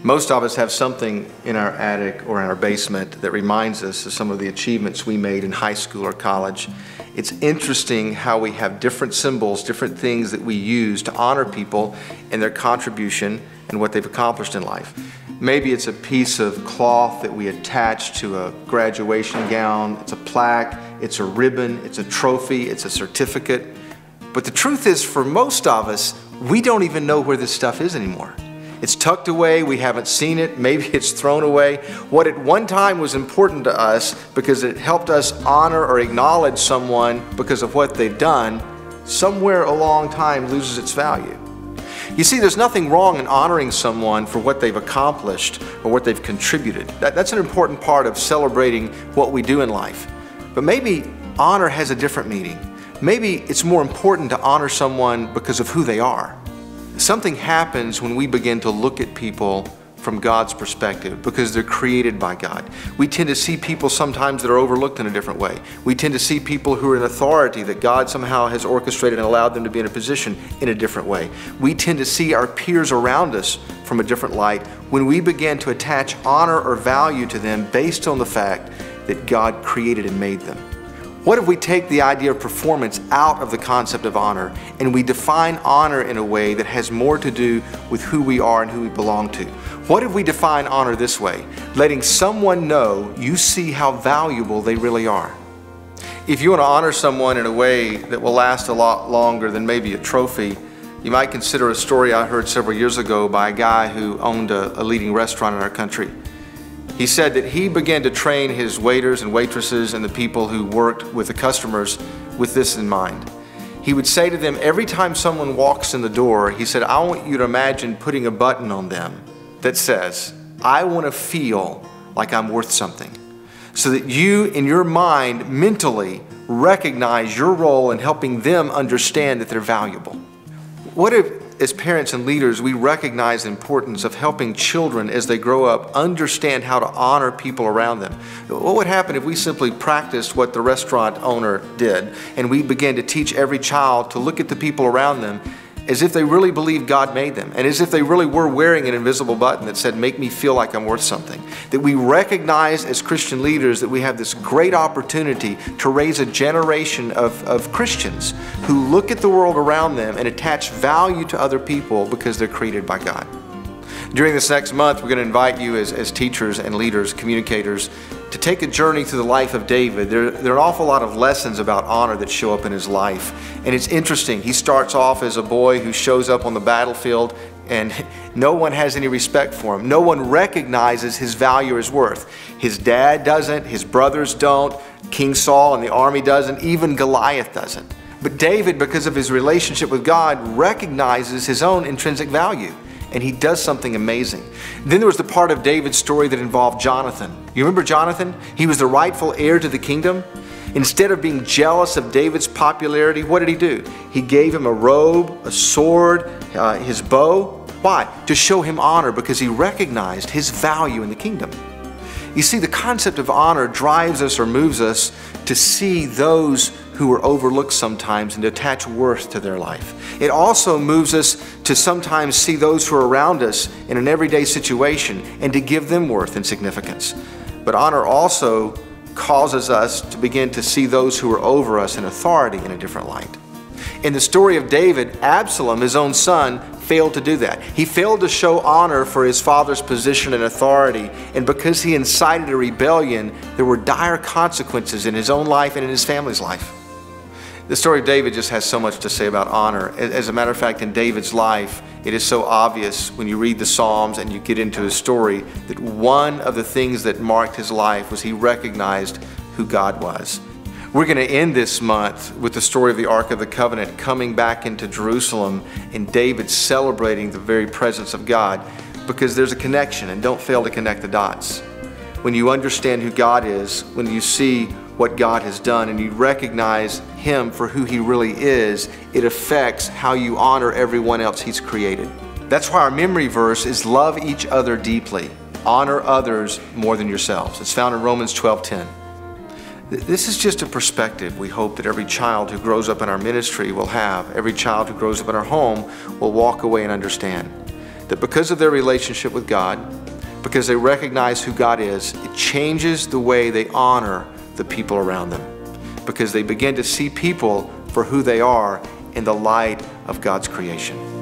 Most of us have something in our attic or in our basement that reminds us of some of the achievements we made in high school or college. It's interesting how we have different symbols, different things that we use to honor people and their contribution and what they've accomplished in life. Maybe it's a piece of cloth that we attach to a graduation gown, it's a plaque, it's a ribbon, it's a trophy, it's a certificate. But the truth is, for most of us, we don't even know where this stuff is anymore. It's tucked away, we haven't seen it, maybe it's thrown away. What at one time was important to us because it helped us honor or acknowledge someone because of what they've done, somewhere along time loses its value. You see, there's nothing wrong in honoring someone for what they've accomplished or what they've contributed. That's an important part of celebrating what we do in life. But maybe honor has a different meaning. Maybe it's more important to honor someone because of who they are. Something happens when we begin to look at people from God's perspective because they're created by God. We tend to see people sometimes that are overlooked in a different way. We tend to see people who are in authority that God somehow has orchestrated and allowed them to be in a position in a different way. We tend to see our peers around us from a different light when we begin to attach honor or value to them based on the fact that God created and made them. What if we take the idea of performance out of the concept of honor and we define honor in a way that has more to do with who we are and who we belong to? What if we define honor this way, letting someone know you see how valuable they really are? If you want to honor someone in a way that will last a lot longer than maybe a trophy, you might consider a story I heard several years ago by a guy who owned a leading restaurant in our country. He said that he began to train his waiters and waitresses and the people who worked with the customers with this in mind. He would say to them every time someone walks in the door, he said, I want you to imagine putting a button on them that says, I want to feel like I'm worth something. So that you, in your mind, mentally recognize your role in helping them understand that they're valuable. What if, as parents and leaders, we recognize the importance of helping children as they grow up understand how to honor people around them? What would happen if we simply practiced what the restaurant owner did and we began to teach every child to look at the people around them as if they really believed God made them and as if they really were wearing an invisible button that said, make me feel like I'm worth something? That we recognize as Christian leaders that we have this great opportunity to raise a generation of Christians who look at the world around them and attach value to other people because they're created by God. During this next month, we're going to invite you as teachers and leaders, communicators, to take a journey through the life of David. There are an awful lot of lessons about honor that show up in his life. And it's interesting. He starts off as a boy who shows up on the battlefield and no one has any respect for him. No one recognizes his value or his worth. His dad doesn't, his brothers don't, King Saul and the army doesn't, even Goliath doesn't. But David, because of his relationship with God, recognizes his own intrinsic value. And he does something amazing. Then there was the part of David's story that involved Jonathan. You remember Jonathan? He was the rightful heir to the kingdom. Instead of being jealous of David's popularity, what did he do? He gave him a robe, a sword, his bow. Why? To show him honor because he recognized his value in the kingdom. You see, the concept of honor drives us or moves us to see those who are overlooked sometimes and to attach worth to their life. It also moves us to sometimes see those who are around us in an everyday situation and to give them worth and significance. But honor also causes us to begin to see those who are over us in authority in a different light. In the story of David, Absalom, his own son, failed to do that. He failed to show honor for his father's position and authority, and because he incited a rebellion, there were dire consequences in his own life and in his family's life. The story of David just has so much to say about honor. As a matter of fact, in David's life, it is so obvious when you read the Psalms and you get into his story that one of the things that marked his life was he recognized who God was. We're going to end this month with the story of the Ark of the Covenant coming back into Jerusalem and David celebrating the very presence of God, because there's a connection, and don't fail to connect the dots. When you understand who God is, when you see what God has done and you recognize Him for who He really is, it affects how you honor everyone else He's created. That's why our memory verse is love each other deeply. Honor others more than yourselves. It's found in Romans 12:10. This is just a perspective we hope that every child who grows up in our ministry will have. Every child who grows up in our home will walk away and understand that because of their relationship with God, because they recognize who God is, it changes the way they honor the people around them, because they begin to see people for who they are in the light of God's creation.